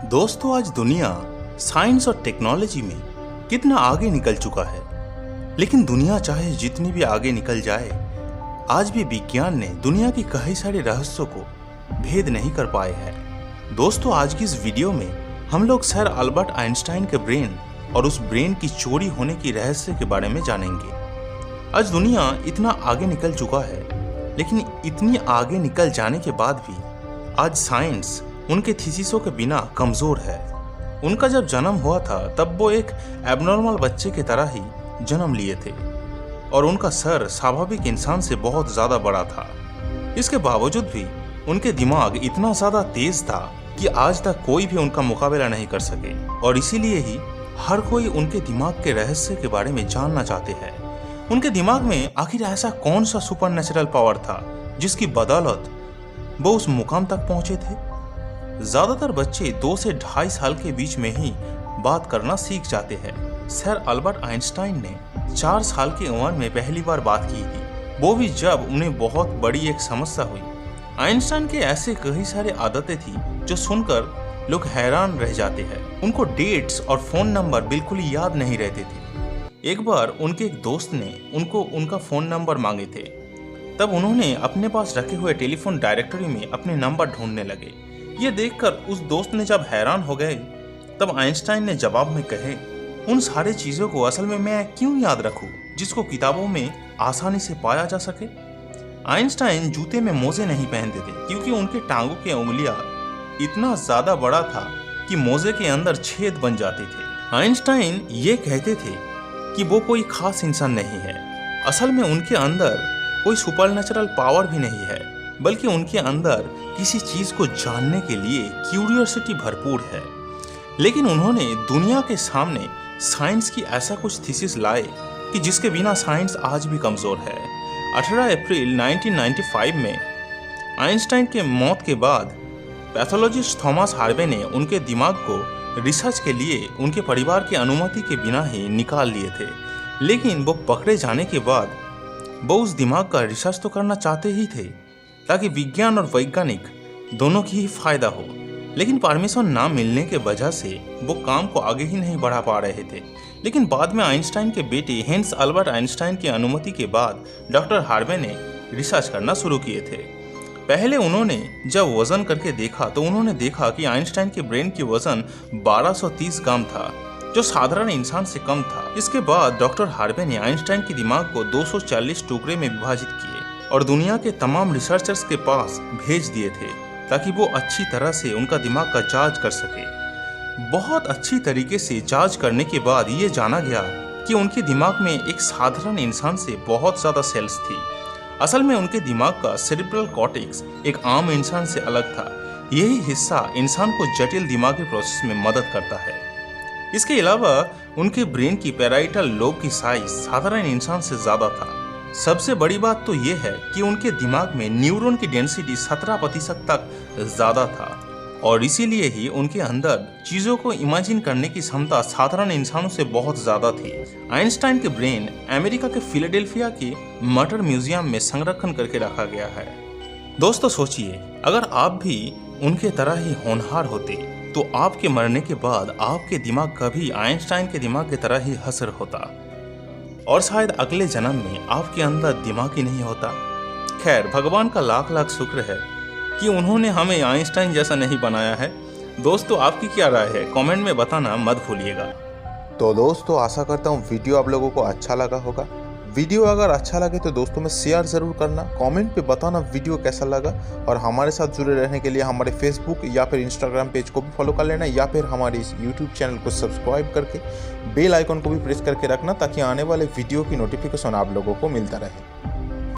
दोस्तों, आज दुनिया साइंस और टेक्नोलॉजी में कितना आगे निकल चुका है। लेकिन दुनिया चाहे जितनी भी आगे निकल जाए, आज भी विज्ञान ने दुनिया की कई सारे रहस्यों को भेद नहीं कर पाए हैं। दोस्तों, आज की इस वीडियो में हम लोग सर अल्बर्ट आइंस्टाइन के ब्रेन और उस ब्रेन की चोरी होने की रहस्य के बारे में जानेंगे। आज दुनिया इतना आगे निकल चुका है, लेकिन इतनी आगे निकल जाने के बाद भी आज साइंस उनके थीसिसों के बिना कमजोर है। उनका जब जन्म हुआ था तब वो एक एबनॉर्मल बच्चे की तरह ही जन्म लिए थे और उनका सर स्वाभाविक इंसान से बहुत ज्यादा बड़ा था। इसके बावजूद भी उनके दिमाग इतना ज्यादा तेज था कि आज तक कोई भी उनका मुकाबला नहीं कर सके, और इसीलिए ही हर कोई उनके दिमाग के रहस्य के बारे में जानना चाहते हैं। उनके दिमाग में आखिर ऐसा कौन सा सुपर नेचुरल पावर था जिसकी बदौलत वो उस मुकाम तक पहुंचे थे। ज्यादातर बच्चे 2 से 2.5 साल के बीच में ही बात करना सीख जाते हैं। सर अल्बर्ट आइंस्टाइन ने 4 साल की उम्र में पहली बार बात की थी, वो भी जब उन्हें बहुत बड़ी एक समस्या हुई। आइंस्टाइन के ऐसे कई सारे आदतें थी जो सुनकर लोग हैरान रह जाते हैं। उनको डेट्स और फोन नंबर बिल्कुल ही याद नहीं रहते थे। एक बार उनके एक दोस्त ने उनको उनका फोन नंबर मांगे थे, तब उन्होंने अपने पास रखे हुए टेलीफोन डायरेक्टरी में अपने नंबर ढूंढने लगे। ये देखकर उस दोस्त ने जब हैरान हो गए, तब आइंस्टाइन ने जवाब में कहे, उन सारी चीजों को असल में मैं क्यों याद रखूं जिसको किताबों में आसानी से पाया जा सके। आइंस्टाइन जूते में मोजे नहीं पहनते थे क्योंकि उनके टांगों की उंगलियां इतना ज्यादा बड़ा था कि मोजे के अंदर छेद बन जाते थे। आइंस्टाइन ये कहते थे कि वो कोई खास इंसान नहीं है। असल में उनके अंदर कोई सुपरनेचुरल पावर भी नहीं है, बल्कि उनके अंदर किसी चीज को जानने के लिए क्यूरियोसिटी भरपूर है। लेकिन उन्होंने दुनिया के सामने साइंस की ऐसा कुछ थीसिस लाए कि जिसके बिना साइंस आज भी कमजोर है। 18 अप्रैल 1995 में आइंस्टाइन के मौत के बाद पैथोलॉजिस्ट थॉमस हार्वे ने उनके दिमाग को रिसर्च के लिए उनके परिवार की अनुमति के बिना ही निकाल लिए थे। लेकिन वो पकड़े जाने के बाद वो उस दिमाग का रिसर्च तो करना चाहते ही थे ताकि विज्ञान और वैज्ञानिक दोनों की ही फायदा हो। लेकिन परमिशन ना मिलने के वजह से वो काम को आगे ही नहीं बढ़ा पा रहे थे। लेकिन बाद में आइंस्टाइन के बेटे हेंस अल्बर्ट आइंस्टाइन की अनुमति के बाद डॉक्टर हार्वे ने रिसर्च करना शुरू किए थे। पहले उन्होंने जब वजन करके देखा तो उन्होंने देखा कि आइंस्टाइन के ब्रेन की वजन 1230 ग्राम था, जो साधारण इंसान से कम था। इसके बाद डॉक्टर हार्वे ने आइंस्टाइन के दिमाग को 240 टुकड़े में विभाजित किए और दुनिया के तमाम रिसर्चर्स के पास भेज दिए थे ताकि वो अच्छी तरह से उनका दिमाग का जांच कर सके। बहुत अच्छी तरीके से जांच करने के बाद ये जाना गया कि उनके दिमाग में एक साधारण इंसान से बहुत ज़्यादा सेल्स थी। असल में उनके दिमाग का सेरिब्रल कॉर्टेक्स एक आम इंसान से अलग था। यही हिस्सा इंसान को जटिल दिमागी प्रोसेस में मदद करता है। इसके अलावा उनके ब्रेन की पैराइटल लोब की साइज साधारण इंसान से ज़्यादा था। सबसे बड़ी बात तो ये है कि उनके दिमाग में न्यूरॉन की डेंसिटी 17% तक ज़्यादा था, और इसीलिए ही उनके अंदर चीज़ों को इमेजिन करने की क्षमता साधारण इंसानों से बहुत ज़्यादा थी। आइंस्टाइन के ब्रेन अमेरिका के फिलाडेल्फिया के मटर म्यूजियम में संरक्षण करके रखा गया है। दोस्तों, सोचिए, अगर आप भी उनके तरह ही होनहार होते तो आपके मरने के बाद आपके दिमाग कभी आइंस्टाइन के दिमाग की तरह ही हसर होता, और शायद अगले जन्म में आपके अंदर दिमाग ही नहीं होता। खैर, भगवान का लाख लाख शुक्र है कि उन्होंने हमें आइंस्टाइन जैसा नहीं बनाया है। दोस्तों, आपकी क्या राय है? कमेंट में बताना मत भूलिएगा। तो दोस्तों, आशा करता हूँ वीडियो आप लोगों को अच्छा लगा होगा। वीडियो अगर अच्छा लगे तो दोस्तों में शेयर ज़रूर करना, कमेंट पे बताना वीडियो कैसा लगा, और हमारे साथ जुड़े रहने के लिए हमारे फेसबुक या फिर इंस्टाग्राम पेज को भी फॉलो कर लेना, या फिर हमारे इस यूट्यूब चैनल को सब्सक्राइब करके बेल आइकन को भी प्रेस करके रखना ताकि आने वाले वीडियो की नोटिफिकेशन आप लोगों को मिलता रहे।